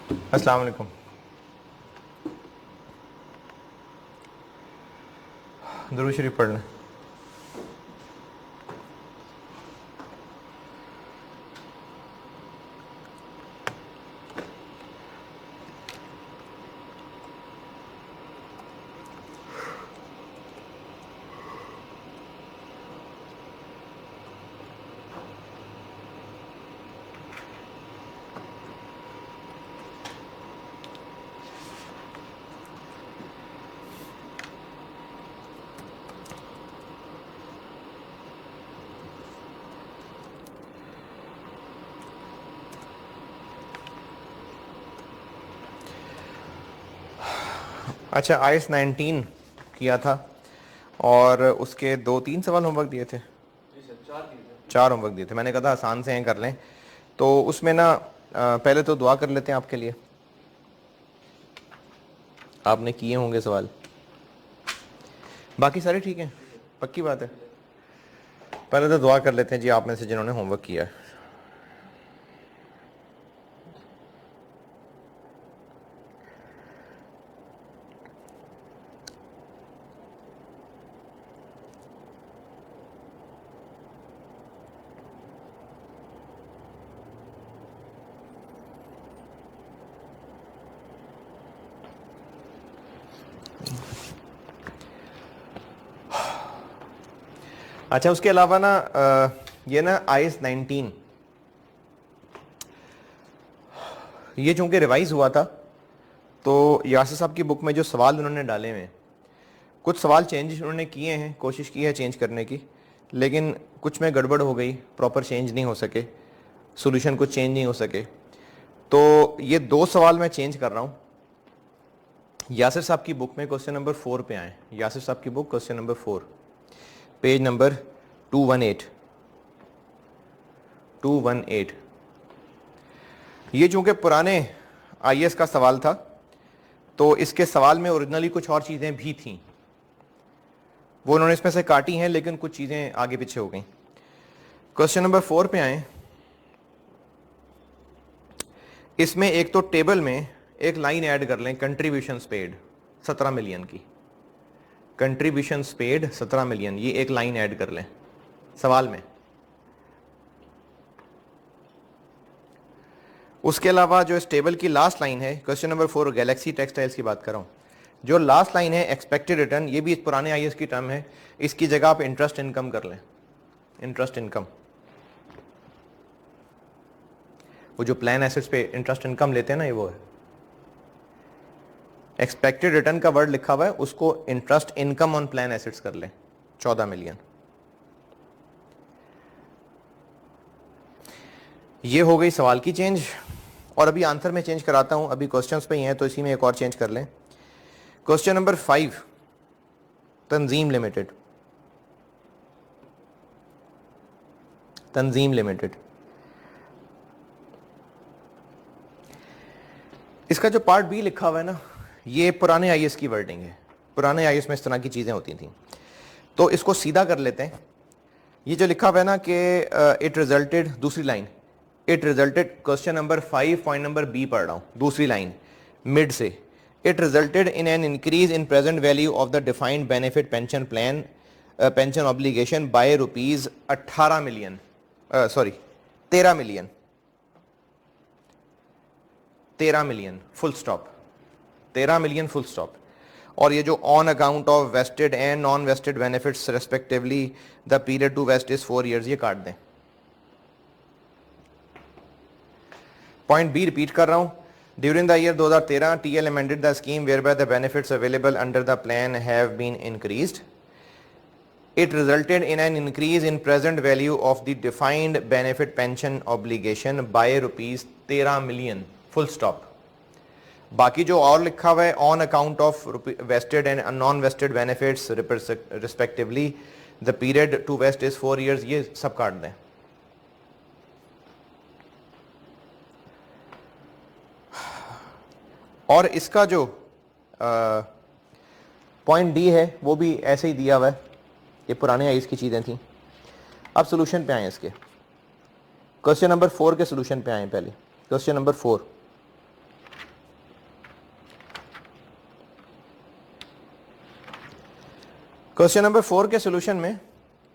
अस्सलाम वालेकुम। दुरूद शरीफ पढ़ लें। अच्छा, आईएस 19 किया था और उसके 2-3 सवाल होमवर्क दिए थे। चार होमवर्क दिए थे। मैंने कहा था आसान से हैं, कर लें। तो उसमें ना पहले तो दुआ कर लेते हैं आपके लिए। आपने किए होंगे सवाल, बाकी सारे ठीक हैं, पक्की बात है। पहले तो दुआ कर लेते हैं जी आप में से जिन्होंने होमवर्क किया है। अच्छा, उसके अलावा ना ये ना आईएस 19 ये चूंकि रिवाइज हुआ था, तो यासिर साहब की बुक में जो सवाल उन्होंने डाले हुए हैं, कुछ सवाल चेंज उन्होंने किए हैं, कोशिश की है चेंज करने की, लेकिन कुछ में गड़बड़ हो गई, प्रॉपर चेंज नहीं हो सके, सॉल्यूशन कुछ चेंज नहीं हो सके। तो ये 2 सवाल मैं चेंज कर रहा हूँ। यासिर साहब की बुक में क्वेश्चन नंबर 4 पे आए। यासिर साहब की book question number 4, page number 218। ये चूंकि पुराने आईएएस का सवाल था, तो इसके सवाल में ओरिजिनली कुछ और चीज़ें भी थीं, वो उन्होंने इसमें से काटी हैं, लेकिन कुछ चीज़ें आगे पीछे हो गई। क्वेश्चन नंबर 4 पे आए। इसमें एक तो टेबल में एक लाइन ऐड कर लें, कंट्रीब्यूशन पेड 17 मिलियन की, कंट्रीब्यूशन पेड 17 मिलियन, ये एक लाइन ऐड कर लें सवाल में। उसके अलावा जो इस टेबल की लास्ट लाइन है, क्वेश्चन नंबर 4 गैलेक्सी टेक्सटाइल्स की बात कर रहा हूं, जो लास्ट लाइन है एक्सपेक्टेड रिटर्न, ये भी इस पुराने आईएएस की टर्म है, इसकी जगह आप इंटरेस्ट इनकम कर लें। इंटरेस्ट इनकम, वो जो प्लान एसेट्स पे इंटरेस्ट इनकम लेते हैं ना, ये वो है। एक्सपेक्टेड रिटर्न का वर्ड लिखा हुआ है, उसको interest income on plan assets कर लें, 14 मिलियन। ये हो गई सवाल की चेंज। और अभी आंसर में चेंज कराता हूं, अभी क्वेश्चंस पे ही हैं, तो इसी में एक और चेंज कर लें। क्वेश्चन नंबर 5, तंजीम लिमिटेड, तंजीम लिमिटेड, इसका जो पार्ट बी लिखा हुआ है ना, ये पुराने आईएएस की वर्डिंग है। पुराने आईएएस में इस तरह की चीजें होती थी, तो इसको सीधा कर लेते हैं। ये जो लिखा हुआ है ना कि इट रिजल्टेड, दूसरी line, it resulted, question number 5 point number B पढ़ रहा हूं, दूसरी लाइन मिड से, it resulted in an increase in present value of the defined benefit pension plan pension obligation by rupees 18 million, sorry 13 million, 13 million full stop, 13 million full stop. और ये जो on account of vested and non vested benefits respectively the period to vest is 4 years, ये काट दें। Point B repeat कर रहा हूं, during the year 2013 TL amended the scheme whereby the benefits available under the plan have been increased, it resulted in an increase in present value of the defined benefit pension obligation by rupees 13 million full stop। बाकी जो और लिखा हुआ है, on account of vested and non vested benefits respectively the period to vest is 4 years, ये सब काट दें। और इसका जो पॉइंट डी है वो भी ऐसे ही दिया हुआ है, ये पुराने आईएएस की चीजें थी। अब सोल्यूशन पे आए इसके, क्वेश्चन नंबर 4 के सोल्यूशन पे आए। पहले क्वेश्चन नंबर 4, क्वेश्चन नंबर 4 के सोल्यूशन में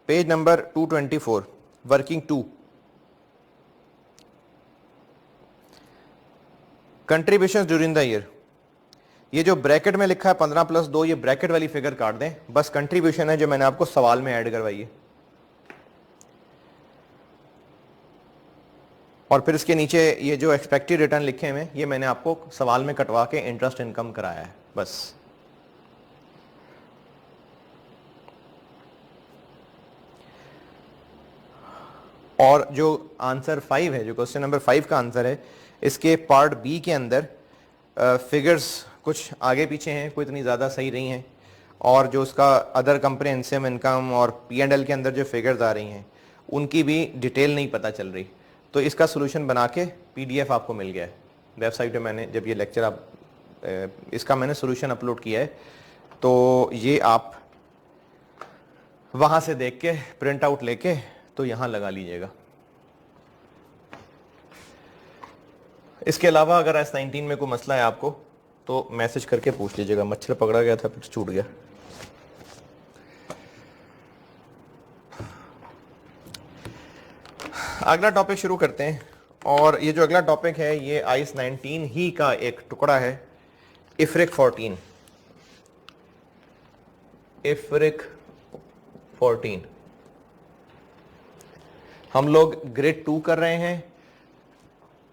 page number 224 working 2 contribution during the year, ये जो ब्रैकेट में लिखा है 15 + 2, ये ब्रैकेट वाली फिगर काट दें, बस कंट्रीब्यूशन है जो मैंने आपको सवाल में ऐड करवाई है। और फिर इसके नीचे ये जो एक्सपेक्टेड रिटर्न लिखे हुए ये मैंने आपको सवाल में कटवा के इंटरेस्ट इनकम कराया है बस। और जो आंसर 5 है, जो क्वेश्चन नंबर 5 का आंसर है, इसके पार्ट बी के अंदर फिगर्स कुछ आगे पीछे हैं, कोई इतनी ज़्यादा सही नहीं है, और जो उसका अदर कंप्रिहेंसिव इनकम और P&L के अंदर जो फिगर्स आ रही हैं उनकी भी डिटेल नहीं पता चल रही। तो इसका सोल्यूशन बना के PDF आपको मिल गया है वेबसाइट पे। मैंने जब ये लेक्चर इसका मैंने सोल्यूशन अपलोड किया है, तो ये आप वहाँ से देख के प्रिंट आउट लेके तो यहाँ लगा लीजिएगा। इसके अलावा अगर S19 में कोई मसला है आपको तो मैसेज करके पूछ लीजिएगा। मच्छर पकड़ा गया था फिर छूट गया। अगला टॉपिक शुरू करते हैं, और ये जो अगला टॉपिक है ये IAS 19 ही का एक टुकड़ा है, IFRIC 14। IFRIC 14 हम लोग ग्रेड 2 कर रहे हैं।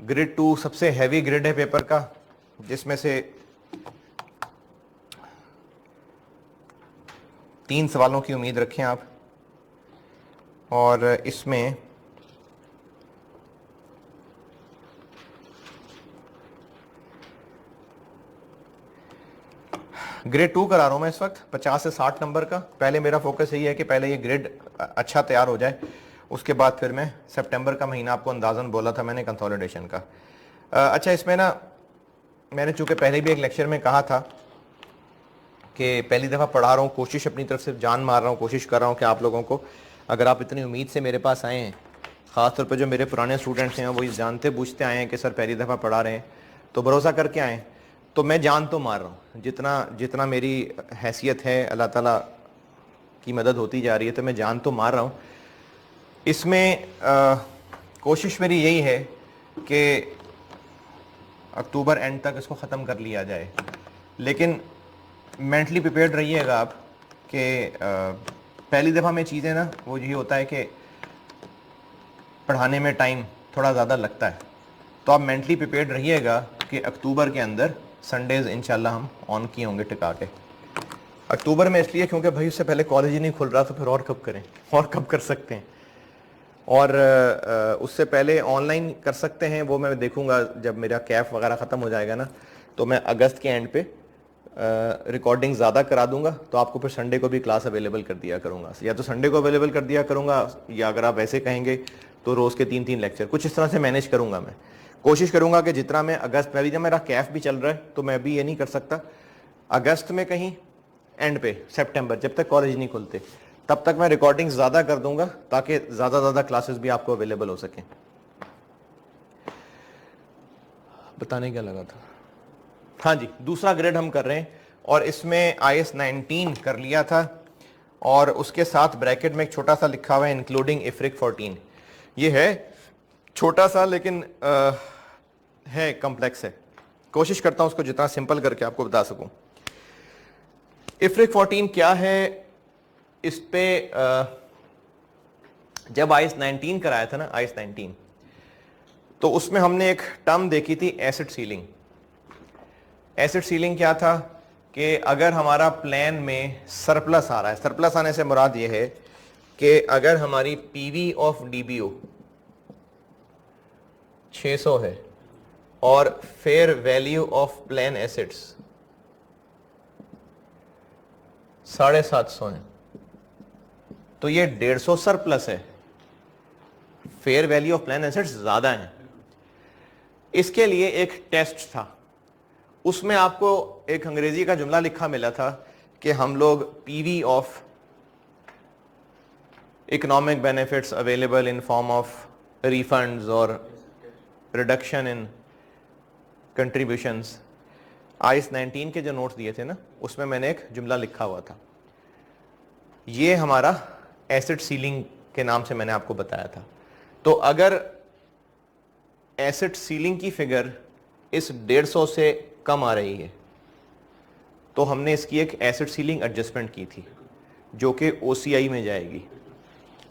ग्रेड 2 सबसे हैवी ग्रेड है पेपर का, जिसमें से 3 सवालों की उम्मीद रखें आप। और इसमें ग्रेड 2 करा रहा हूं मैं इस वक्त 50 से 60 नंबर का। पहले मेरा फोकस यही है कि पहले ये ग्रेड अच्छा तैयार हो जाए, उसके बाद फिर मैं सितंबर का महीना आपको अंदाजन बोला था मैंने कंसोलिडेशन का। अच्छा, इसमें ना मैंने चूंकि पहले भी एक लेक्चर में कहा था कि पहली दफ़ा पढ़ा रहा हूँ, कोशिश अपनी तरफ से जान मार रहा हूँ, कोशिश कर रहा हूँ कि आप लोगों को, अगर आप इतनी उम्मीद से मेरे पास आए हैं, ख़ासतौर पर जो मेरे पुराने स्टूडेंट्स हैं वो जानते बूझते आए हैं कि सर पहली दफ़ा पढ़ा रहे हैं, तो भरोसा करके आएँ। तो मैं जान तो मार रहा हूँ, जितना मेरी हैसियत है, अल्लाह ताला की मदद होती जा रही है, तो मैं जान तो मार रहा हूँ। इसमें कोशिश मेरी यही है कि अक्टूबर एंड तक इसको ख़त्म कर लिया जाए, लेकिन मेंटली प्रिपेयर्ड रहिएगा आप कि पहली दफ़ा में चीज़ें ना वो यही होता है कि पढ़ाने में टाइम थोड़ा ज़्यादा लगता है। तो आप मेंटली प्रिपेयर्ड रहिएगा कि अक्टूबर के अंदर संडेज इंशाल्लाह हम ऑन किए होंगे टिका के। अक्टूबर में इसलिए क्योंकि भाई उससे पहले कॉलेज ही नहीं खुल रहा, तो फिर और कब करें, और कब कर सकते हैं। और उससे पहले ऑनलाइन कर सकते हैं, वो मैं देखूंगा जब मेरा कैफ वगैरह ख़त्म हो जाएगा ना, तो मैं अगस्त के एंड पे रिकॉर्डिंग ज़्यादा करा दूंगा, तो आपको फिर संडे को भी क्लास अवेलेबल कर दिया करूंगा, या तो संडे को अवेलेबल कर दिया करूंगा, या अगर आप ऐसे कहेंगे तो रोज़ के 3-3 लेक्चर, कुछ इस तरह से मैनेज करूंगा। मैं कोशिश करूंगा कि जितना मैं अगस्त में, अभी जब मेरा कैफ भी चल रहा है तो मैं अभी ये नहीं कर सकता, अगस्त में कहीं एंड पे सितंबर, जब तक कॉलेज नहीं खुलते तब तक मैं रिकॉर्डिंग ज़्यादा कर दूंगा, ताकि ज़्यादा क्लासेस भी आपको अवेलेबल हो सकें। बताने क्या लगा था, हाँ जी, दूसरा ग्रेड हम कर रहे हैं, और इसमें IAS 19 कर लिया था, और उसके साथ ब्रैकेट में एक छोटा सा लिखा हुआ है इंक्लूडिंग IFRIC 14। ये है छोटा सा, लेकिन है कॉम्प्लेक्स है। कोशिश करता हूं उसको जितना सिंपल करके आपको बता सकूं। IFRIC 14 क्या है, इस पे जब IAS 19 कराया था ना, IAS 19, तो उसमें हमने एक टर्म देखी थी एसेट सीलिंग। एसेट सीलिंग क्या था कि अगर हमारा प्लान में सरप्लस आ रहा है, सरप्लस आने से मुराद ये है कि अगर हमारी PV ऑफ DBO 600 है और fair value of plan assets 750 है, तो ये 150 सरप्लस है, fair value of plan assets ज्यादा है। इसके लिए एक टेस्ट था, उसमें आपको एक अंग्रेजी का जुमला लिखा मिला था कि हम लोग PV of economic benefits available in form of refunds और रिडक्शन इन कंट्रीब्यूशंस, IAS 19 के जो नोट्स दिए थे ना, उसमें मैंने एक जुमला लिखा हुआ था। ये हमारा एसेट सीलिंग के नाम से मैंने आपको बताया था। तो अगर एसेट सीलिंग की फिगर इस 150 से कम आ रही है तो हमने इसकी एक एसेट सीलिंग एडजस्टमेंट की थी जो कि OCI में जाएगी।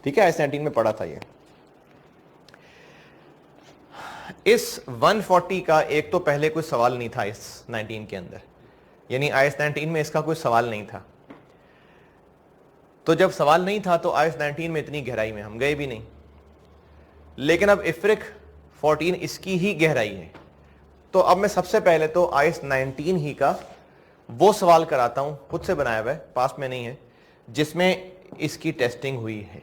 ठीक है, IS 19 में पढ़ा था ये। इस 140 का एक तो पहले कोई सवाल नहीं था IS 19 के अंदर, यानी IS 19 में इसका कोई सवाल नहीं था। तो जब सवाल नहीं था तो IS 19 में इतनी गहराई में हम गए भी नहीं। लेकिन अब IFRIC 14 इसकी ही गहराई है। तो अब मैं सबसे पहले तो IS 19 ही का वो सवाल कराता हूं, खुद से बनाया हुआ है, पास में नहीं है, जिसमें इसकी टेस्टिंग हुई है।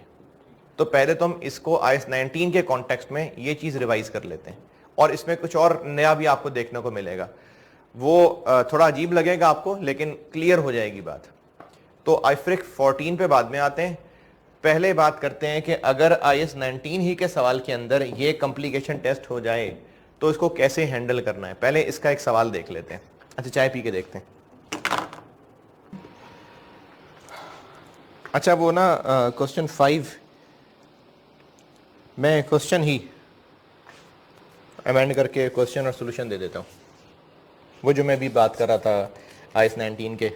तो पहले तो हम इसको IS 19 के कॉन्टेक्स्ट में ये चीज रिवाइज कर लेते हैं और इसमें कुछ और नया भी आपको देखने को मिलेगा। वो थोड़ा अजीब लगेगा आपको लेकिन क्लियर हो जाएगी बात। तो IFRIC 14 पे बाद में आते हैं। पहले बात करते हैं कि अगर IS 19 ही के सवाल के अंदर ये कॉम्प्लिकेशन टेस्ट हो जाए तो इसको कैसे हैंडल करना है। पहले इसका एक सवाल देख लेते हैं। अच्छा, चाय पी के देखते हैं। अच्छा, वो ना क्वेश्चन 5 मैं क्वेश्चन ही अमेंड करके क्वेश्चन और सोल्यूशन दे देता हूँ। वो जो मैं भी बात कर रहा था IS 19 के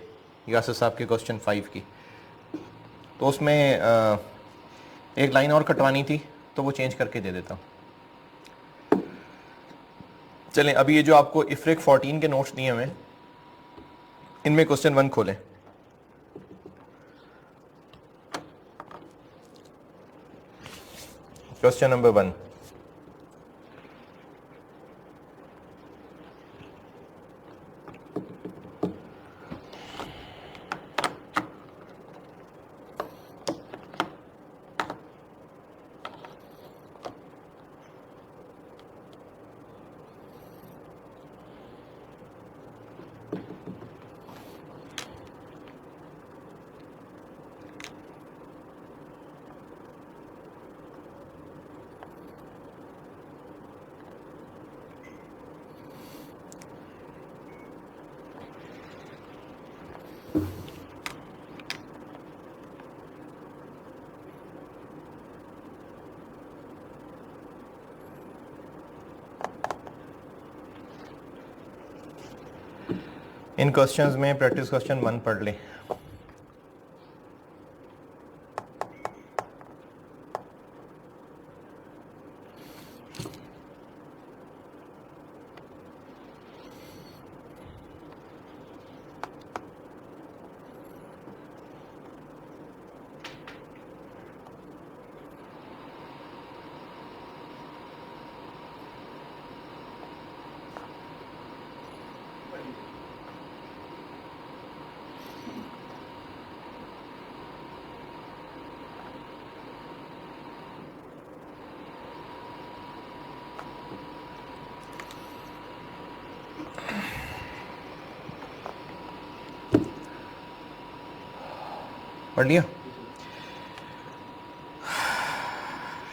यासर साहब के क्वेश्चन 5 की, तो उसमें एक लाइन और कटवानी थी तो वो चेंज करके दे देता हूँ। चलें, अभी ये जो आपको IFRIC 14 के नोट्स दिए हुए हैं इनमें क्वेश्चन 1 खोलें। क्वेश्चन नंबर 1, इन क्वेश्चंस में प्रैक्टिस क्वेश्चन 1 पढ़ लें। पढ़ लिया?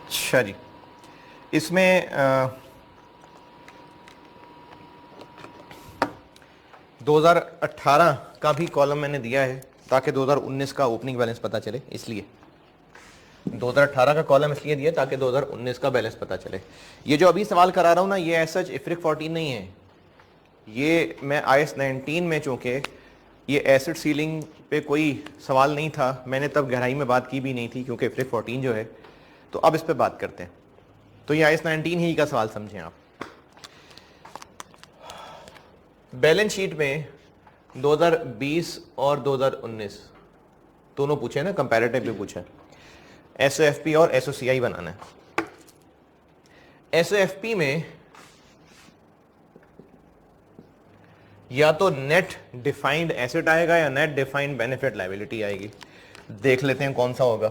अच्छा जी, इसमें 2018 का भी कॉलम मैंने दिया है ताकि 2019 का ओपनिंग बैलेंस पता चले, इसलिए 2018 का कॉलम इसलिए दिया ताकि 2019 का बैलेंस पता चले। ये जो अभी सवाल करा रहा हूं ना, ये सच IFRIC 14 नहीं है, ये मैं IS 19 में, चूंकि ये एसिड सीलिंग पे कोई सवाल नहीं था, मैंने तब गहराई में बात की भी नहीं थी क्योंकि IFRIC 14 जो है, तो अब इस पे बात करते हैं। तो ये IS 19 ही का सवाल समझें आप। बैलेंस शीट में 2020 और 2019 दोनों पूछे ना, कंपैरेटिव भी पूछा है। SOFP और SOCI बनाना है। SOFP में या तो नेट डिफाइंड एसेट आएगा या नेट डिफाइंड बेनिफिट लायबिलिटी आएगी। देख लेते हैं कौन सा होगा।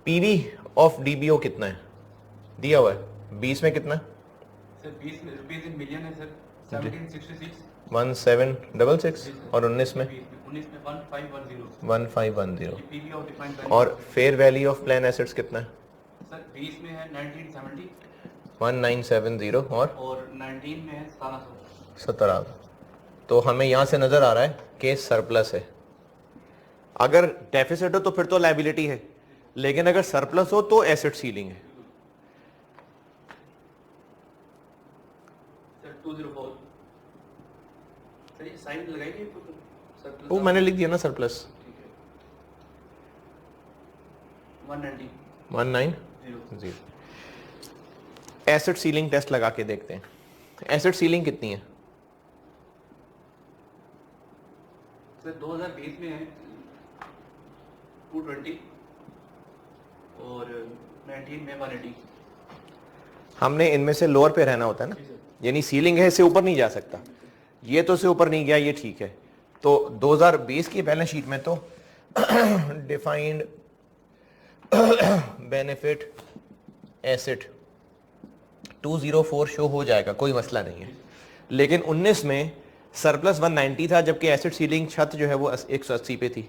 पीवी ऑफ DBO कितना है दिया हुआ है? 20 में कितना है सर? 20 रुपीस इन मिलियन है सर। 1766 1766 और 19 में 1510 1510 और fair value of plan assets कितना है सर? 20 में है 1970 1970 और 19 में है 1700। 1700। तो हमें यहाँ से नजर आ रहा है के सरप्लस है। अगर डेफिसिट हो तो फिर तो लायबिलिटी है, लेकिन अगर सरप्लस हो तो एसेट सीलिंग है। सर 204 सर ये साइन लगाएंगे सर वो मैंने लिख दिया ना सरप्लस। ठीक है 190 एसेट सीलिंग टेस्ट लगा के देखते हैं। एसेट सीलिंग कितनी है? सर 2020 में है 220 और 19 में 180। हमने इनमें से लोअर पे रहना होता है ना, यानी सीलिंग है, इससे ऊपर नहीं जा सकता। ये तो से ऊपर नहीं गया, ये ठीक है। तो 2020 की बैलेंस शीट में तो डिफाइंड बेनिफिट एसेट 204 शो हो जाएगा, कोई मसला नहीं है। लेकिन 19 में सरप्लस 190 था, जबकि एसेट सीलिंग छत जो है वो 180 पे थी,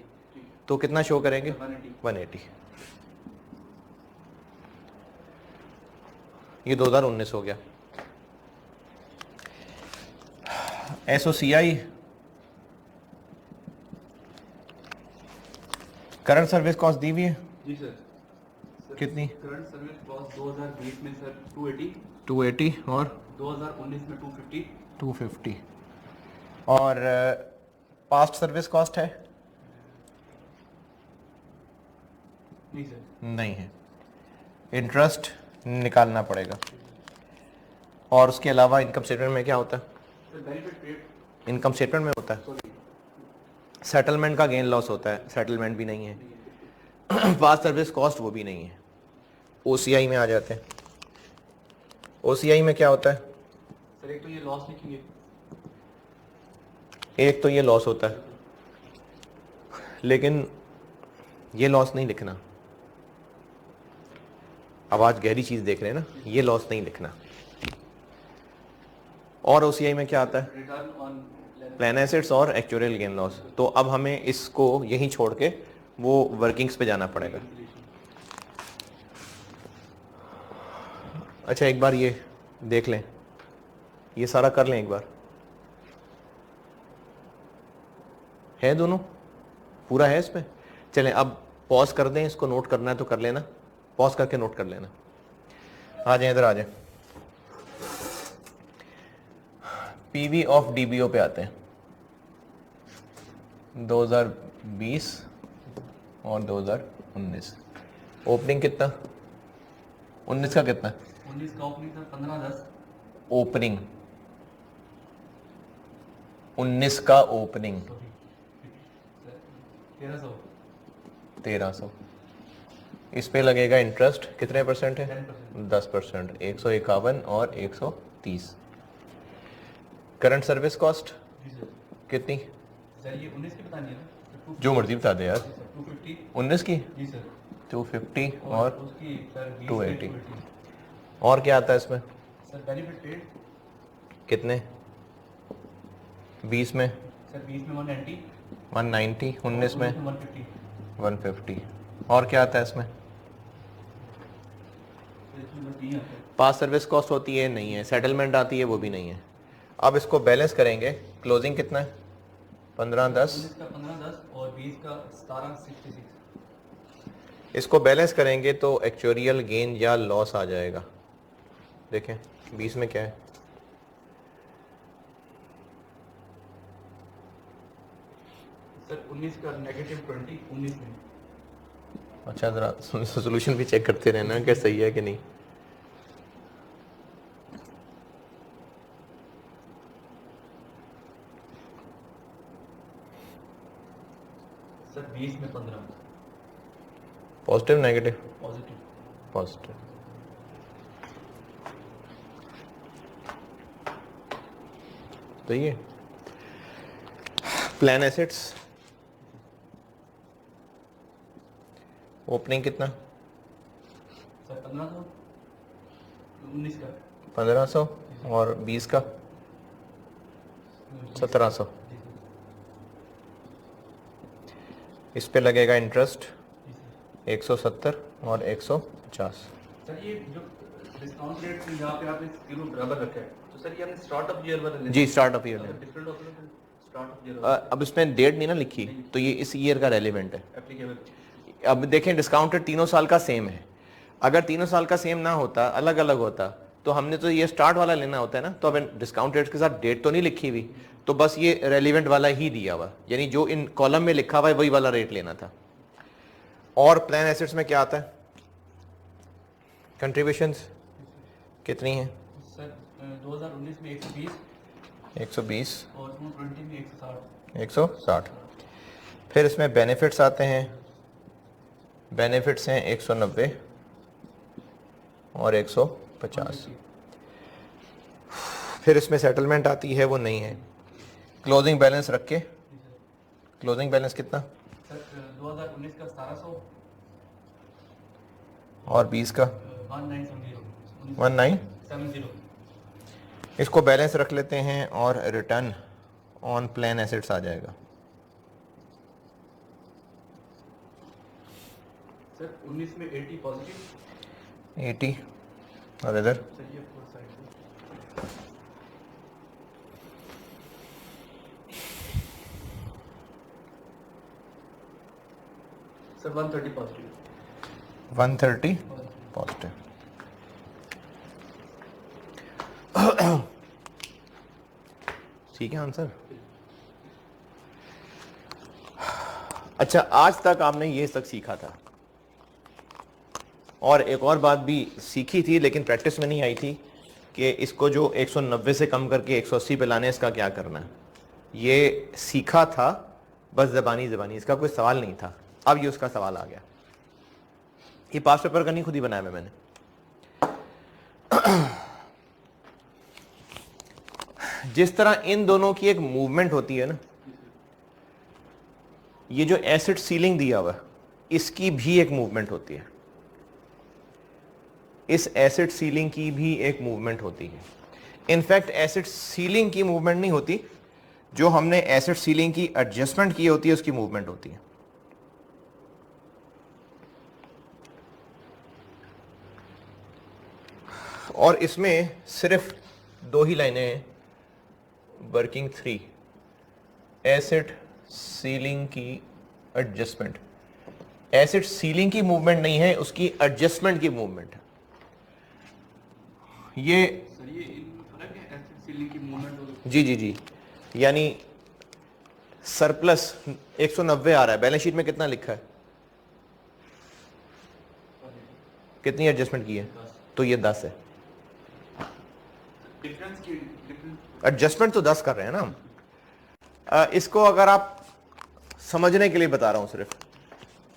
तो कितना शो करेंगे? 180। ये 2019 हो गया। एसओसीआई करंट सर्विस कॉस्ट दी हुई है जी सर। कितनी? करंट सर्विस कॉस्ट 2020 में सर 280 और 2019 में 250 और पास्ट सर्विस कॉस्ट है? नहीं सर। नहीं है। इंटरेस्ट निकालना पड़ेगा। और उसके अलावा इनकम स्टेटमेंट में क्या होता है? Sir benefit paid income statement में होता है सॉरी सेटलमेंट का गेन लॉस होता है, सेटलमेंट भी नहीं है। पास्ट सर्विस कॉस्ट वो भी नहीं है। ओसीआई में आ जाते हैं। ओसीआई में क्या होता है? सर एक तो ये लॉस लिखेंगे। एक तो ये लॉस होता है, लेकिन ये लॉस नहीं लिखना। अब आज गहरी चीज देख रहे हैं ना, ये लॉस नहीं लिखना। और ओसीआई में क्या आता है? रिटर्न ऑन प्लान एसेट्स और एक्चुअल गेन लॉस। तो अब हमें इसको यहीं छोड़ के वो वर्किंग्स पे जाना पड़ेगा। अच्छा एक बार ये देख लें, ये सारा कर लें एक बार। है दोनों पूरा है इसमें? चलें अब पॉज कर दें, इसको नोट करना है तो कर लेना, पॉज करके नोट कर लेना। आ जाए इधर आ जाए। पीवी ऑफ डीबीओ पे आते हैं। 2020 और 2019 ओपनिंग कितना? 19 का कितना? 19 का ओपनिंग सर 1510 ओपनिंग 19 का ओपनिंग 1300 1300। इस पे लगेगा इंटरेस्ट कितने परसेंट है? 10%। 10%। 151 और 130। करंट सर्विस कॉस्ट जी सर। कितनी? सर ये 19 की बतानी है ना? जो मर्जी बता दे यार। 250 19 की जी सर 250 और उसकी सर 280। और क्या आता है इसमें? सर बेनिफिट पेड कितने? 20 में सर 20 में 190 190, 19 में 150 150। और क्या आता है इसमें? तो इसमें बस ये आता है। पास सर्विस कॉस्ट होती है? नहीं है। सेटलमेंट आती है? वो भी नहीं है। अब इसको बैलेंस करेंगे। क्लोजिंग कितना है? 1510। 19 का 1510 और 20 का 1766। इसको बैलेंस करेंगे तो एक्चुअरियल गेन या लॉस आ जाएगा। देखें 20 में क्या है? सर 19 का -20 19 में। अच्छा ज़रा सोल्यूशन भी चेक करते रहना कि सही है कि नहीं। सर 20 में 15 पॉजिटिव नेगेटिव? पॉजिटिव। पॉजिटिव। तो ये प्लान एसेट्स ओपनिंग कितना? सर 1500 19 का 1500 और 20 का 1700। जी सर। इस पे लगेगा इंटरेस्ट जी सर। 170 और 150। सर ये जो डिस्काउंट रेट यहाँ पे आपने 0 बराबर रखा है, तो सर ये हमने स्टार्ट ऑफ ईयर वाला जी start of year. Different of start of year अब इसमें डेट नहीं ना लिखी, तो ये इस ईयर का रेलिवेंट है। एप्लीकेबल। अब देखें डिस्काउंटेड तीनों साल का सेम है, अगर तीनों साल का सेम ना होता, अलग अलग होता, तो हमने तो ये स्टार्ट वाला लेना होता है ना, तो अब डिस्काउंटेड के साथ डेट तो नहीं लिखी हुई, तो बस ये रेलिवेंट वाला ही दिया हुआ, यानी जो इन कॉलम में लिखा हुआ है वही वाला रेट लेना था। और प्लान एसेट्स में क्या आता है, कंट्रीब्यूशंस कितनी है? सर 2019 में 120 120 और 2020 में 160। 160। फिर इसमें बेनिफिट्स आते हैं, बेनिफिट्स हैं 190 और 150। फिर इसमें सेटलमेंट आती है, वो नहीं है। क्लोजिंग बैलेंस रख के, क्लोजिंग बैलेंस कितना? सर 2019 का 1700 और 20 का 1970 19। इसको बैलेंस रख लेते हैं और रिटर्न ऑन प्लान एसेट्स आ जाएगा। सर 19 में 80 पॉजिटिव 80 और इधर सर ये फोर साइड से सर 130 पॉजिटिव 130 पॉजिटिव। ठीक है आंसर। अच्छा, आज तक आपने ये तक सीखा था, और एक और बात भी सीखी थी लेकिन प्रैक्टिस में नहीं आई थी कि इसको जो 190 से कम करके 180 पे लाने, इसका क्या करना है। ये सीखा था बस ज़बानी, इसका कोई सवाल नहीं था। अब ये उसका सवाल आ गया। ये पास पेपर का नहीं, खुद ही बनाया मैंने। जिस तरह इन दोनों की एक मूवमेंट होती है ना, ये जो एसिड सीलिंग दिया हुआ है, इसकी भी एक मूवमेंट होती है। इस एसिड सीलिंग की भी एक मूवमेंट होती है। इनफैक्ट एसिड सीलिंग की मूवमेंट नहीं होती, जो हमने एसिड सीलिंग की एडजस्टमेंट की होती है उसकी मूवमेंट होती है। और इसमें सिर्फ दो ही लाइनें हैं, वर्किंग 3, एसिड सीलिंग की एडजस्टमेंट। एसिड सीलिंग की मूवमेंट नहीं है, उसकी एडजस्टमेंट की मूवमेंट है। ये सर ये फर्क है एसिड सीलिंग की मूवमेंट और जी, यानी सरप्लस 190 आ रहा है, बैलेंस शीट में कितना लिखा है, कितनी एडजस्टमेंट की है, तो ये 10 है। डिफरेंस की डिफरेंस एडजस्टमेंट तो 10 कर रहे हैं ना हम। इसको अगर आप समझने के लिए बता रहा हूं सिर्फ,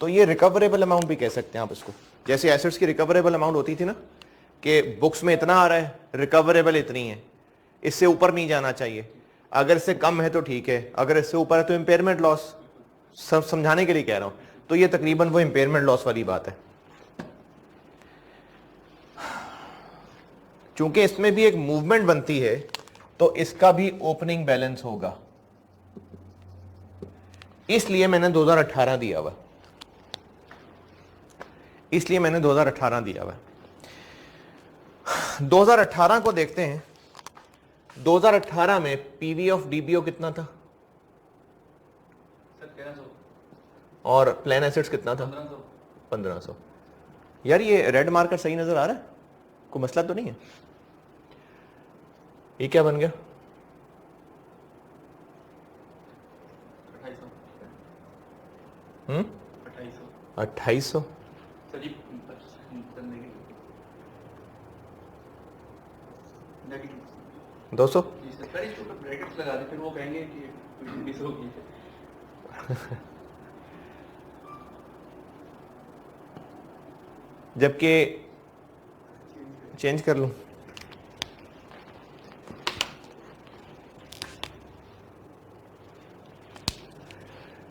तो ये रिकवरेबल अमाउंट भी कह सकते हैं आप इसको। जैसे एसेट्स की रिकवरेबल अमाउंट होती थी ना, कि बुक्स में इतना आ रहा है, रिकवरेबल इतनी है, इससे ऊपर नहीं जाना चाहिए, अगर इससे कम है तो ठीक है, अगर इससे ऊपर है तो इम्पेयरमेंट लॉस। सब समझाने के लिए कह रहा हूं, तो ये तकरीबन वो इम्पेयरमेंट लॉस वाली बात है। चूंकि इसमें भी एक मूवमेंट बनती है, तो इसका भी ओपनिंग बैलेंस होगा, इसलिए मैंने 2018 दिया हुआ, 2018 को देखते हैं। 2018 में पीवी ऑफ डीबीओ कितना था सर 1300 और प्लान एसेट्स कितना था? 1500। यार ये रेड मार्कर सही नजर आ रहा है, कोई मसला तो नहीं है? ये क्या बन गया? 2800। सर ये नेगेटिव 200। जी सर, पर इसके ऊपर ब्रैकेट्स लगा दे, फिर वो कहेंगे कि मिस हो गई है। जबकि चेंज कर लूं,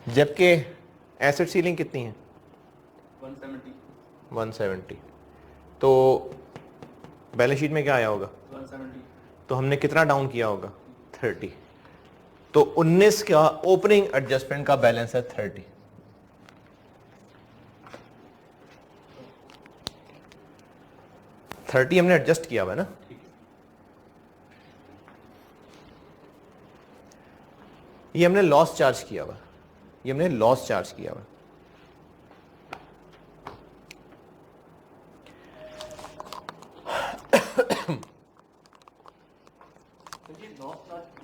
जबकि एसिड सीलिंग कितनी है? 170। तो बैलेंस शीट में क्या आया होगा? 170। तो हमने कितना डाउन किया होगा? 30। तो 19 का ओपनिंग एडजस्टमेंट का बैलेंस है 30। हमने एडजस्ट किया हुआ है ना। ये हमने लॉस चार्ज किया हुआ, ये हमने लॉस चार्ज किया हुआ।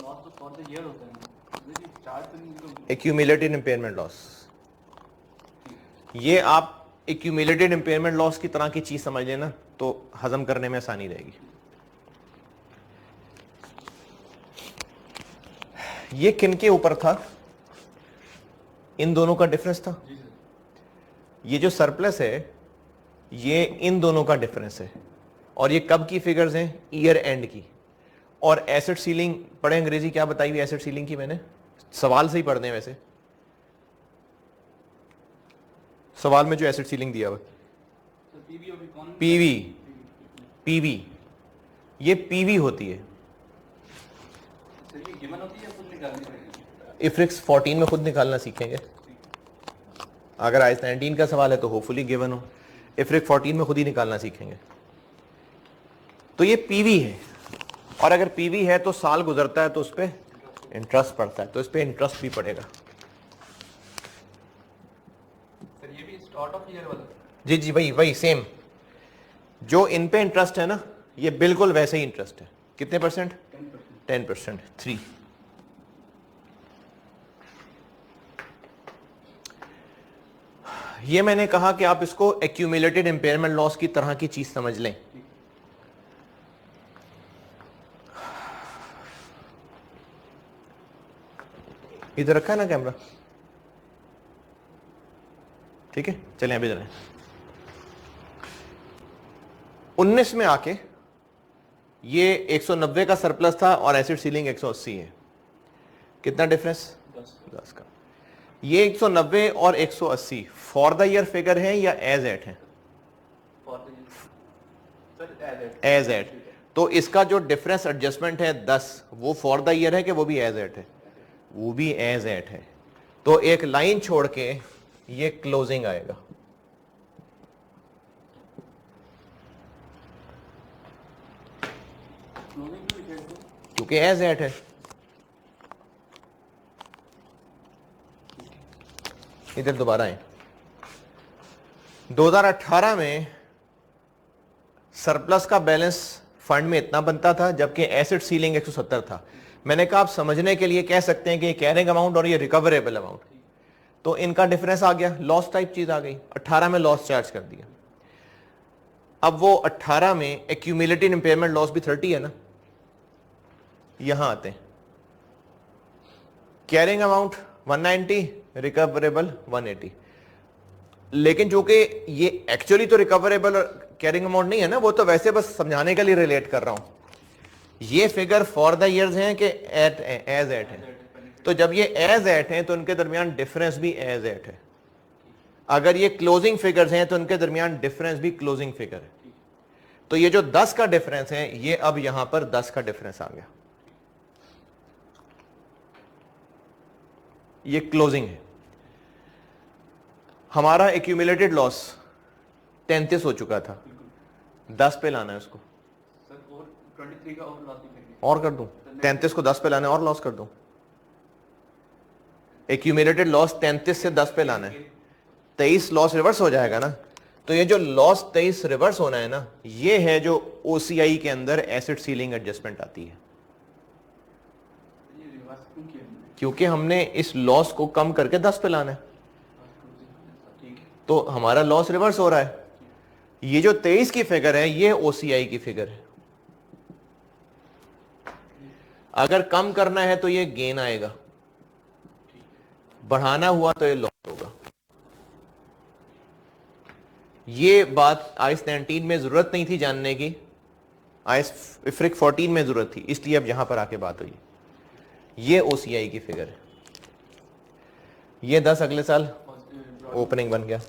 लॉस तो फॉर द ईयर होता है ना, ये चार्ज तो नहीं। एक्यूमुलेटेड इम्पेयरमेंट लॉस, ये आप एक्यूमुलेटेड इम्पेयरमेंट लॉस की तरह की चीज समझ लेना तो हजम करने में आसानी रहेगी। ये किन के ऊपर था? इन दोनों का डिफरेंस था। ये जो सरप्लस है ये इन दोनों का डिफरेंस है, और ये कब की फिगर्स हैं? ईयर एंड की। और एसेट सीलिंग पढ़े, अंग्रेजी क्या बताई हुई एसेट सीलिंग की? मैंने सवाल से ही पढ़ने, वैसे सवाल में जो एसेट सीलिंग दिया हुआ, पीवी, पीवी, ये पीवी होती है। इफ्रिक्स 14 में खुद निकालना सीखेंगे। अगर आइस 19 का सवाल है तो होपफुली गिवन हो, इफ्रिक 14 में खुद ही निकालना सीखेंगे। तो ये पीवी है, और अगर पीवी है तो साल गुजरता है तो उस पर इंटरेस्ट पड़ता है, तो इस पर इंटरेस्ट भी पड़ेगा। सर ये भी स्टार्ट ऑफ ईयर वाला? जी जी, वही वही सेम। जो इन पे इंटरेस्ट है ना, ये बिल्कुल वैसे ही इंटरेस्ट है। कितने परसेंट? 10%, 3। ये मैंने कहा कि आप इसको एक्यूमुलेटेड इम्पेयरमेंट लॉस की तरह की चीज समझ लें। इधर रखा है ना कैमरा, ठीक है, चलें अभी चलें। 19 में आके ये 190 का सरप्लस था और एसिड सीलिंग 180 है। कितना डिफरेंस? 10 का। ये 190 और 180 फॉर द ईयर फिगर है या एज एट है? As at. तो इसका जो डिफरेंस एडजस्टमेंट है 10, वो फॉर द ईयर है कि वो भी एज एट है? वो भी एज एट है। तो एक लाइन छोड़ के ये क्लोजिंग आएगा। क्योंकि एज एट है। इधर दोबारा आए। 2018 में सरप्लस का बैलेंस फंड में इतना बनता था, जबकि एसेट सीलिंग 170 था। मैंने कहा आप समझने के लिए कह सकते हैं कि ये कैरिंग अमाउंट और ये रिकवरेबल अमाउंट, तो इनका डिफरेंस आ गया, लॉस टाइप चीज आ गई। 18 में लॉस चार्ज कर दिया। अब वो 18 में एक्यूमुलेटेड इम्पेयरमेंट लॉस भी 30 है ना, यहां आते हैं। Carrying amount 190, recoverable 180। लेकिन जो कि ये एक्चुअली तो रिकवरेबल और कैरिंग अमाउंट नहीं है ना, वो तो वैसे बस समझाने के लिए रिलेट कर रहा हूं। ये फिगर फॉर द इयर्स हैं कि एट एज एट है। तो जब ये एज एट हैं तो उनके दरमियान डिफरेंस भी एज एट है। अगर ये क्लोजिंग फिगर्स हैं तो उनके दरमियान डिफरेंस भी क्लोजिंग फिगर है। तो ये जो 10 का डिफरेंस है, ये अब यहां पर 10 का डिफरेंस आ गया। ये क्लोजिंग है। हमारा एक्यूमुलेटेड लॉस 33 हो चुका था, 10 पे लाना है उसको। सर और 23 का और लॉस दिखेंगे और कर दूं? 33 को 10 पे लाना है और लॉस कर दूं? एक्यूमुलेटेड लॉस 33 से 10 पे लाना है, 23 लॉस रिवर्स हो जाएगा ना। तो ये जो लॉस 23 रिवर्स होना है ना, ये है जो ओसीआई के अंदर एसिड सीलिंग एडजस्टमेंट आती है। ये रिवर्स क्यों किया हमने? क्योंकि हमने इस लॉस को कम करके 10 पे लाना है, ठीक है। तो हमारा लॉस रिवर्स हो रहा है। ये जो 23 की फिगर है, ये ओसीआई की फिगर है। अगर कम करना है तो ये गेन आएगा, बढ़ाना हुआ तो ये लॉस होगा। ये बात आइस 19 में जरूरत नहीं थी जानने की, आइस इफ्रिक 14 में जरूरत थी, इसलिए अब यहां पर आके बात हुई। ये ओसीआई की फिगर है। ये 10 अगले साल ओपनिंग बन गया।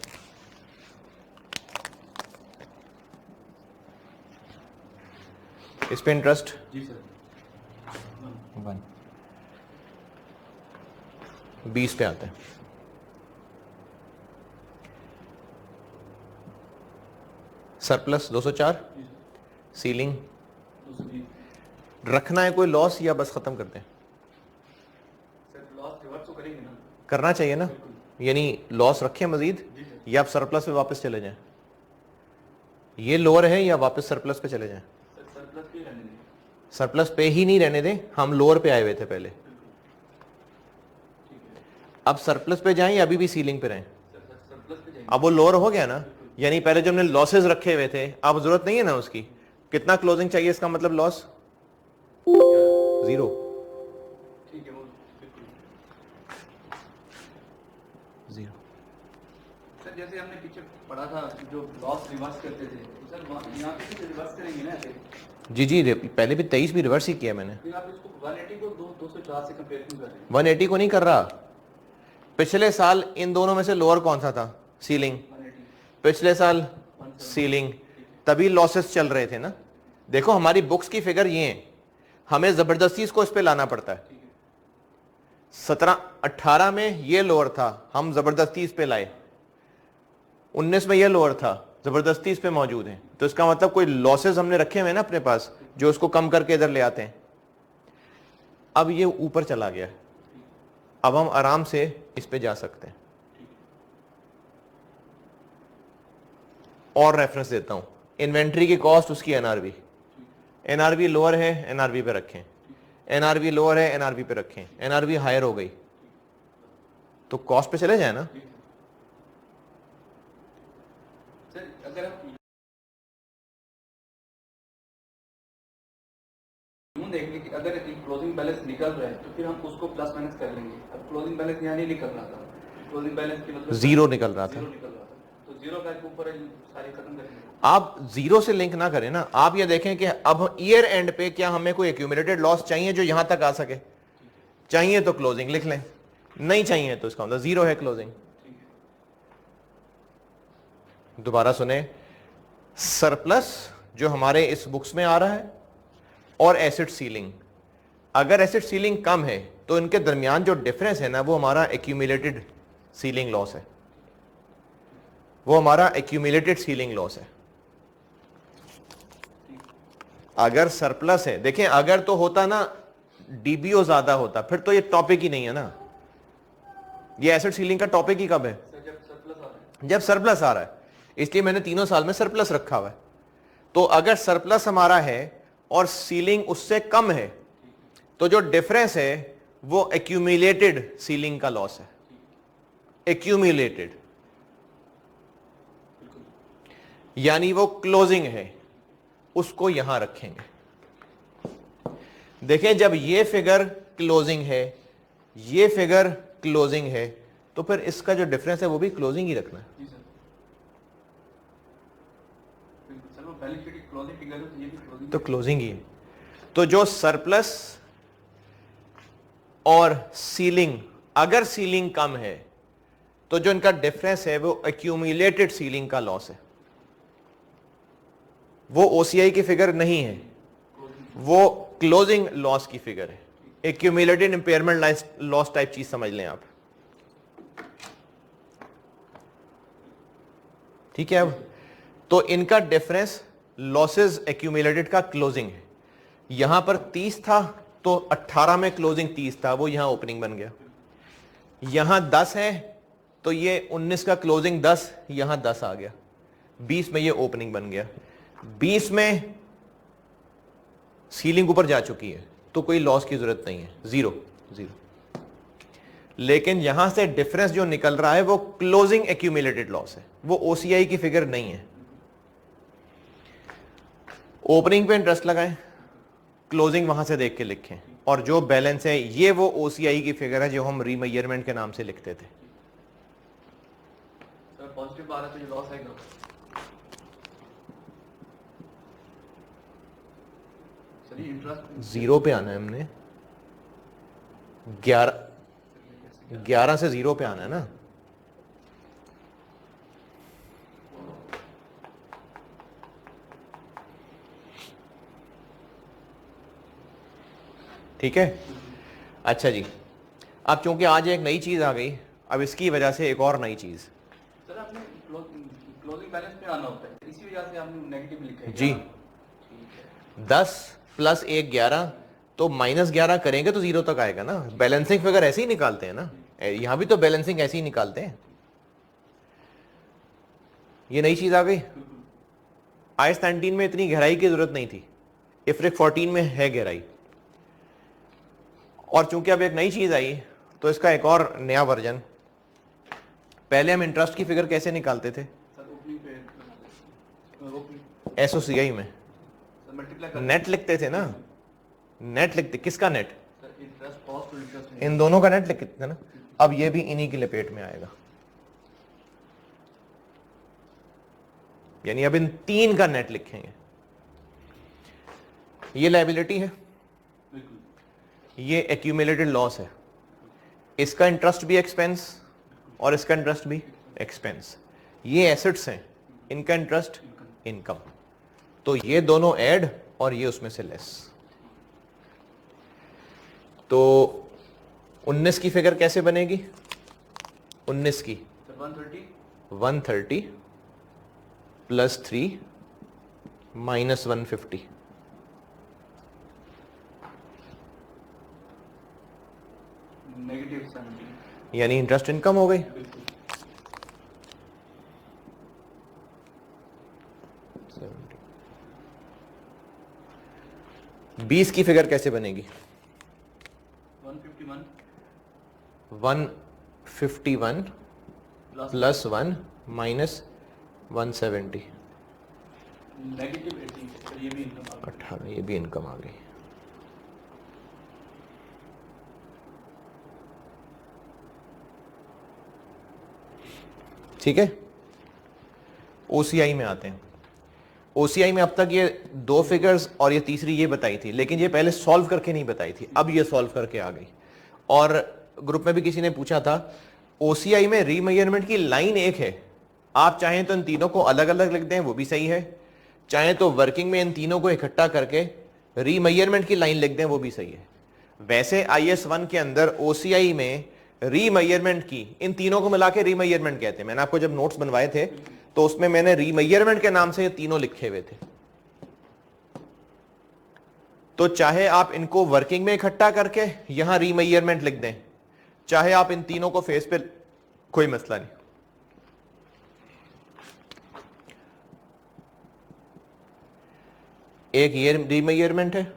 इस पे इंटरेस्ट जी सर 20 पे आता है। Surplus 204, ceiling 220। रखना है कोई लॉस या बस खत्म करते हैं? सर लॉस करना चाहिए ना, यानी लॉस रखें मजीद जी सर। या आप सरप्लस पे वापस चले जाएं? ये लोअर है या वापस सरप्लस पे चले जाएं? सर सरप्लस पे ही रहने देंगे। सरप्लस पे ही नहीं रहने दें, हम लोअर पे आए हुए थे पहले, बिल्कुल ठीक है अब सरप्लस पे जाएं या अभी भी सीलिंग पे रहें? सर, सरप्लस पे जाएंगे। अब वो लोअर हो गया ना, यानी पहले जो हमने लॉसेस रखे हुए थे अब जरूरत नहीं है ना उसकी। कितना क्लोजिंग चाहिए इसका मतलब लॉस? 0। ठीक है वो बिल्कुल। 0। सर जैसे हमने पीछे पढ़ा था जो लॉस रिवर्स करते थे, तो सर यहाँ पे भी रिवर्स करेंगे ना ऐसे? जी पहले भी 23 भी रिवर्स ही किया मैंने। फिर आप इसको 180 को 204 से कंपेयर क्यों कर रहे हैं? 180 को नहीं कर रहा, पिछले साल इन दोनों में से लोअर कौन सा था? सीलिंग। 180 पिछले साल 170 सीलिंग, तभी लॉसेस चल रहे थे ना। देखो हमारी बुक्स की फिगर ये है, हमें जबरदस्ती इसको इस पे लाना पड़ता है। ठीक है 17-18 में ये लोअर था, हम जबरदस्ती इस पे लाए। 19 में ये लोअर था, जबरदस्ती इस पे मौजूद है। तो इसका मतलब कोई लॉसेस हमने रखे हुए ना अपने पास, जो उसको कम करके इधर ले आते हैं। अब ये ऊपर चला गया, अब हम आराम से इस पे जा सकते हैं। और रेफरेंस देता हूं, इन्वेंट्री की कॉस्ट, उसकी एनआरवी। एनआरवी लोअर है, एनआरवी पे रखें। एनआरवी लोअर है, एनआरवी पे रखें। एनआरवी हायर हो गई तो कॉस्ट पे चले जाए ना। सर अगर आप यूं देखेंगे कि अगर क्लोजिंग बैलेंस निकल रहा है तो फिर हम उसको प्लस माइनस कर लेंगे। अब क्लोजिंग बैलेंस यहाँ नहीं निकल रहा था, क्लोजिंग बैलेंस की मतलब जीरो निकल रहा था, जीरो निकल रहा था, तो जीरो का ऊपर सारे खत्म करेंगे। आप जीरो से लिंक ना करें ना, आप ये देखें कि अब ईयर एंड पे क्या हमें कोई एक्यूमुलेटेड लॉस चाहिए जो यहां तक आ सके? चाहिए तो क्लोजिंग लिख लें, नहीं चाहिए तो इसका मतलब जीरो है क्लोजिंग। दोबारा सुने, सरप्लस जो हमारे इस बुक्स में आ रहा है और एसिड सीलिंग, अगर एसिड सीलिंग कम है तो इनके दरमियान जो डिफरेंस है ना वो हमारा एक्यूमुलेटेड सीलिंग लॉस है, वो हमारा एक्यूमुलेटेड सीलिंग लॉस है। अगर सरप्लस है, देखें अगर तो होता ना डीबीओ ज्यादा होता फिर तो ये टॉपिक ही नहीं है ना। ये एसिड सीलिंग का टॉपिक ही कब है? जब सरप्लस आ रहा है। जब सरप्लस आ रहा है, इसलिए मैंने तीनों साल में सरप्लस रखा हुआ है। तो अगर सरप्लस हमारा है और सीलिंग उससे कम है तो जो डिफरेंस है वो एक्यूमुलेटेड सीलिंग का लॉस है, एक्यूमुलेटेड, यानी वो क्लोजिंग है, उसको यहां रखेंगे। देखें जब ये फिगर क्लोजिंग है, ये फिगर क्लोजिंग है, तो फिर इसका जो डिफरेंस है वो भी क्लोजिंग ही रखना है। जी सर बिल्कुल सर, वो बैलेंस शीट की क्लोजिंग फिगर है तो ये भी क्लोजिंग तो क्लोजिंग ही है। तो जो सरप्लस और सीलिंग, अगर सीलिंग कम है तो जो इनका डिफरेंस है वो एक्यूमुलेटेड सीलिंग का लॉस है, वो ओसीआई की फिगर नहीं है, वो क्लोजिंग लॉस की फिगर है। एक्यूमुलेटेड इंपेयरमेंट लॉस टाइप चीज समझ लें आप, ठीक है। अब तो इनका डिफरेंस लॉसेस एक्यूमुलेटेड का क्लोजिंग है। यहां पर 30 था तो 18 में क्लोजिंग 30 था, वो यहां ओपनिंग बन गया। यहां 10 है तो ये 19 का क्लोजिंग 10, यहां 10 आ गया। 20 में ये ओपनिंग बन गया। 20 में सीलिंग ऊपर जा चुकी है तो कोई लॉस की जरूरत नहीं है, जीरो जीरो। लेकिन यहां से डिफरेंस जो निकल रहा है वो क्लोजिंग एक्यूमुलेटेड लॉस है, वो ओसीआई की फिगर नहीं है। ओपनिंग पे इंटरेस्ट लगाएं, क्लोजिंग वहां से देख के लिखें, और जो बैलेंस है ये वो ओसीआई की फिगर है जो हम रीमेजरमेंट के नाम से लिखते थे। सर पॉजिटिव आ रहा है तो ये लॉस आएगा। सर ये इंटरेस्ट जीरो पे आना है हमने, 11 से जीरो पे आना है ना। ठीक है, अच्छा जी। अब चूंकि आज एक नई चीज आ गई, अब इसकी वजह से एक और नई चीज। सर आपने क्लोजिंग बैलेंस पे आना होता है, इसी वजह से आपने नेगेटिव लिखा है जी। ठीक है 10 + 1 11, तो -11 करेंगे तो जीरो तक आएगा ना। बैलेंसिंग फिगर ऐसे ही निकालते हैं ना। यहां भी तो बैलेंसिंग ऐसे ही निकालते हैं। ये नई चीज आ गई। आइस 19 में इतनी गहराई की जरूरत नहीं थी, इफ्रिक 14 में है गहराई, और चूंकि अब एक नई चीज आई तो इसका एक और नया वर्जन। पहले हम इंटरेस्ट की फिगर कैसे निकालते थे? एसओसीआई में नेट लिखते थे ना, नेट लिखते, किसका नेट? इन दोनों का नेट लिखते थे ना। अब ये भी इन्हीं की लपेट में आएगा, यानी अब इन तीन का नेट लिखेंगे। ये लायबिलिटी है, ये एक्यूमुलेटेड लॉस है, इसका इंटरेस्ट भी एक्सपेंस और इसका इंटरेस्ट भी एक्सपेंस। ये एसेट्स हैं, इनका इंटरेस्ट इनकम, तो ये दोनों ऐड और ये उसमें से लेस। तो 19 की फिगर कैसे बनेगी? 19 की 130 प्लस 3 माइनस 150, -70, यानी इंटरेस्ट इनकम हो गई। बिल्कुल। 20 की फिगर कैसे बनेगी? 151 151 प्लस 1 माइनस 170, -18, ये भी इनकम आ गई। 18, ये भी इनकम आ गई। ठीक है, ओसीआई में आते हैं। ओसीआई में अब तक ये दो फिगर्स और ये तीसरी ये बताई थी, लेकिन ये पहले सॉल्व करके नहीं बताई थी, अब ये सॉल्व करके आ गई। और ग्रुप में भी किसी ने पूछा था, ओसीआई में रीमेजरमेंट की लाइन एक है, आप चाहें तो इन तीनों को अलग अलग लिख दें, वो भी सही है, चाहें तो वर्किंग में इन तीनों को इकट्ठा करके रीमेजरमेंट की लाइन लिख दें, वो भी सही है। वैसे IS1 के अंदर ओसीआई में रीमेजरमेंट की, इन तीनों को मिला के रीमेजरमेंट कहते हैं। मैंने आपको जब नोट्स बनवाए थे तो उसमें मैंने रीमेजरमेंट के नाम से ये तीनों लिखे हुए थे। तो चाहे आप इनको वर्किंग में इकट्ठा करके यहां रीमेजरमेंट लिख दें, चाहे आप इन तीनों को फेस पे, कोई मसला नहीं। एक ये रीमेजरमेंट है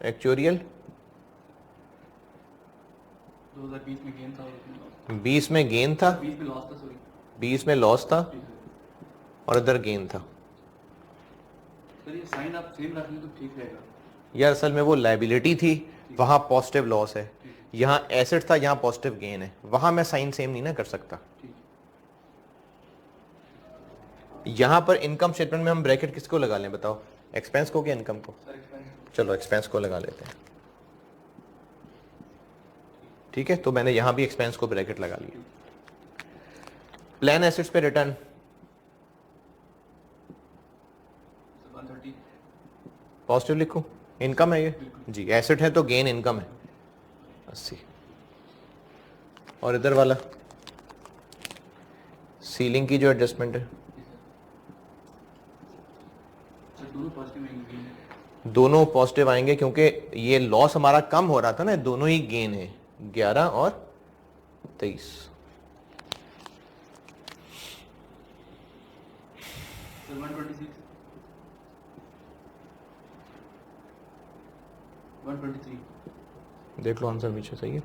एक्चुअरियल, 2020 में गेन था और उसमें loss 20 में गेन था, था। 20 में लॉस था, सॉरी। 20 में लॉस था और इधर गेन था। सर ये साइन आप सेम रख लें तो ठीक रहेगा। यार असल में वो लायबिलिटी थी, वहां पॉजिटिव लॉस है, यहां एसेट था, यहां पॉजिटिव गेन है, वहां मैं साइन सेम नहीं ना कर सकता। ठीक यहां पर इनकम स्टेटमेंट में हम ब्रैकेट किसको लगा लें बताओ, एक्सपेंस को कि इनकम को? Sir expense. चलो एक्सपेंस को लगा लेते हैं। ठीक है, तो मैंने यहां भी एक्सपेंस को ब्रैकेट लगा लिया। प्लान एसेट्स पे रिटर्न 130 पॉजिटिव लिखूं, इनकम है ये जी, एसेट है तो गेन इनकम है 80। और इधर वाला सीलिंग की जो एडजस्टमेंट है, सर दोनों पॉजिटिव आएंगे। दोनों पॉजिटिव आएंगे क्योंकि ये लॉस हमारा कम हो रहा था ना, दोनों ही गेन है, 11 और 23। सर 126 123 देख लो आंसर पीछे सही है।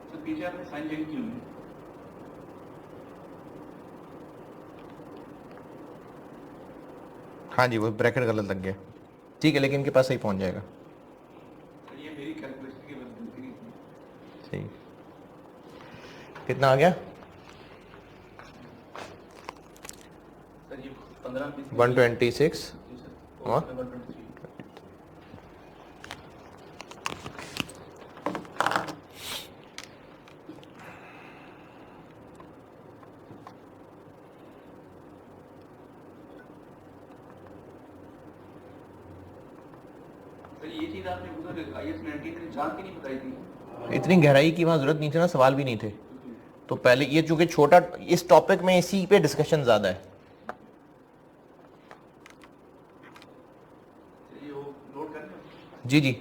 सर पीछे आपने साइन चेंज क्यों है? हाँ जी, वो ब्रैकेट गलत लग गया, ठीक है, लेकिन इनके पास सही पहुंच जाएगा। सर ये मेरी कैलकुलेशन की गलती नहीं थी। सही, कितना आ गया? सर ये 15 पीस 126 और 123 1 सर ये चीज़ आपने उधर IAS 93 जान के नहीं बताई थी। इतनी गहराई की वहाँ जरूरत नहीं थी ना, सवाल भी नहीं थे। तो पहले ये चूंकि छोटा, इस टॉपिक में इसी पे डिस्कशन ज्यादा है। चलिए वो नोट कर लें। जी जी।